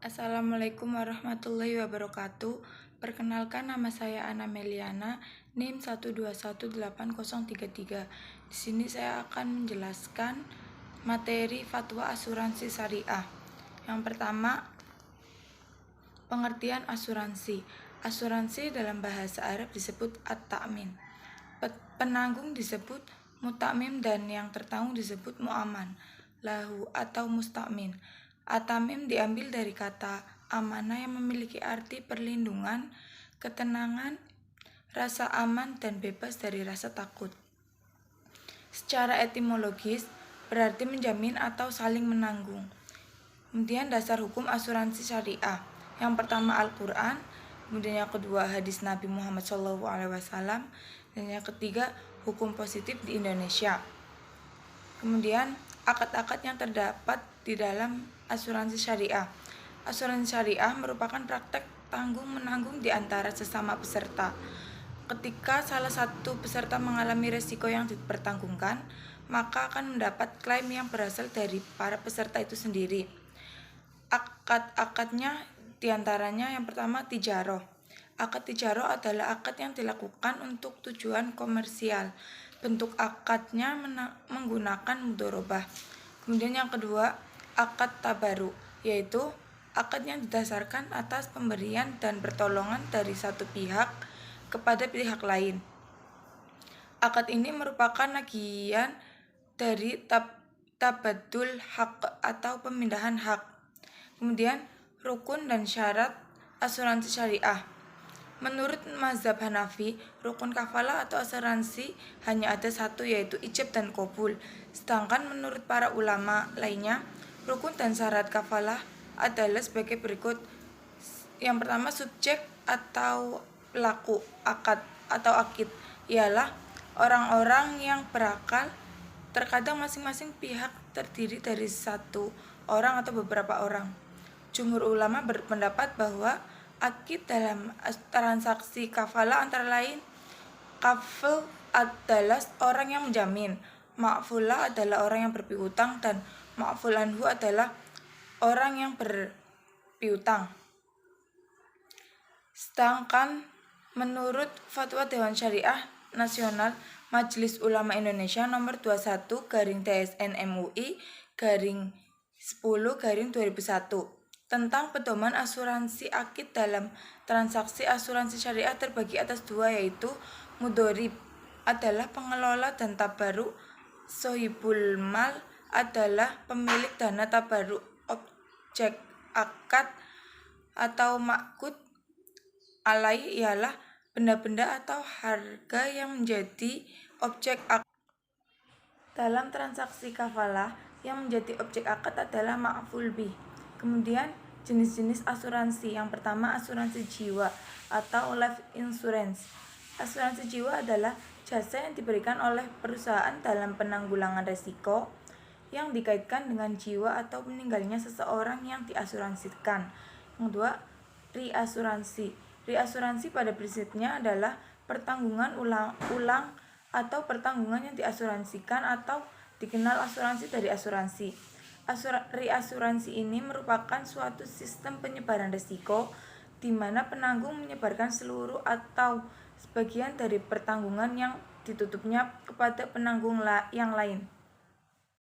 Assalamualaikum warahmatullahi wabarakatuh. Perkenalkan, nama saya Ana Meliana, NIM 1218033. Di sini saya akan menjelaskan materi fatwa asuransi syariah. Yang pertama, pengertian asuransi. Asuransi dalam bahasa Arab disebut at-ta'min. Penanggung disebut mutamim dan yang tertanggung disebut mu'aman lahu atau mustakmin. At-ta'mim diambil dari kata amanah yang memiliki arti perlindungan, ketenangan, rasa aman dan bebas dari rasa takut. Secara etimologis berarti menjamin atau saling menanggung. Kemudian dasar hukum asuransi syariah. Yang pertama Al-Quran, kemudian yang kedua hadis Nabi Muhammad SAW, dan yang ketiga hukum positif di Indonesia. Kemudian akad-akad yang terdapat di dalam asuransi syariah. Asuransi syariah merupakan praktek tanggung-menanggung di antara sesama peserta. Ketika salah satu peserta mengalami resiko yang dipertanggungkan, maka akan mendapat klaim yang berasal dari para peserta itu sendiri. Akad-akadnya diantaranya yang pertama tijaroh. Akad tijaroh adalah akad yang dilakukan untuk tujuan komersial. Bentuk akadnya menggunakan mudharabah. Kemudian yang kedua, akad tabaru, yaitu akad yang didasarkan atas pemberian dan pertolongan dari satu pihak kepada pihak lain. Akad ini merupakan bagian dari tabadul hak atau pemindahan hak. Kemudian rukun dan syarat asuransi syariah. Menurut mazhab Hanafi, rukun kafalah atau asuransi hanya ada satu, yaitu ijab dan qabul. Sedangkan menurut para ulama lainnya, rukun dan syarat kafalah adalah sebagai berikut. Yang pertama, subjek atau pelaku akad atau akid ialah orang-orang yang berakal. Terkadang masing-masing pihak terdiri dari satu orang atau beberapa orang. Jumhur ulama berpendapat bahwa akid dalam transaksi kafalah antara lain, kafil adalah orang yang menjamin, ma'fulah adalah orang yang berpiutang, dan ma'ful anhu adalah orang yang berpiutang. Sedangkan menurut Fatwa Dewan Syariah Nasional Majelis Ulama Indonesia nomor 21/DSN MUI/10/2001 tentang pedoman asuransi akid dalam transaksi asuransi syariah terbagi atas dua, yaitu mudhorib adalah pengelola dan tabaruk sohibul mal adalah pemilik dana tabaruk. Objek akad atau makud alai ialah benda-benda atau harga yang menjadi objek akad. Dalam transaksi kafalah, yang menjadi objek akad adalah ma'ful bih. Kemudian jenis-jenis asuransi. Yang pertama, asuransi jiwa atau life insurance. Asuransi jiwa adalah jasa yang diberikan oleh perusahaan dalam penanggulangan resiko yang dikaitkan dengan jiwa atau meninggalnya seseorang yang diasuransikan. Yang kedua, reasuransi. Reasuransi pada prinsipnya adalah pertanggungan ulang atau pertanggungan yang diasuransikan atau dikenal asuransi dari asuransi. Reasuransi ini merupakan suatu sistem penyebaran risiko di mana penanggung menyebarkan seluruh atau sebagian dari pertanggungan yang ditutupnya kepada penanggung yang lain.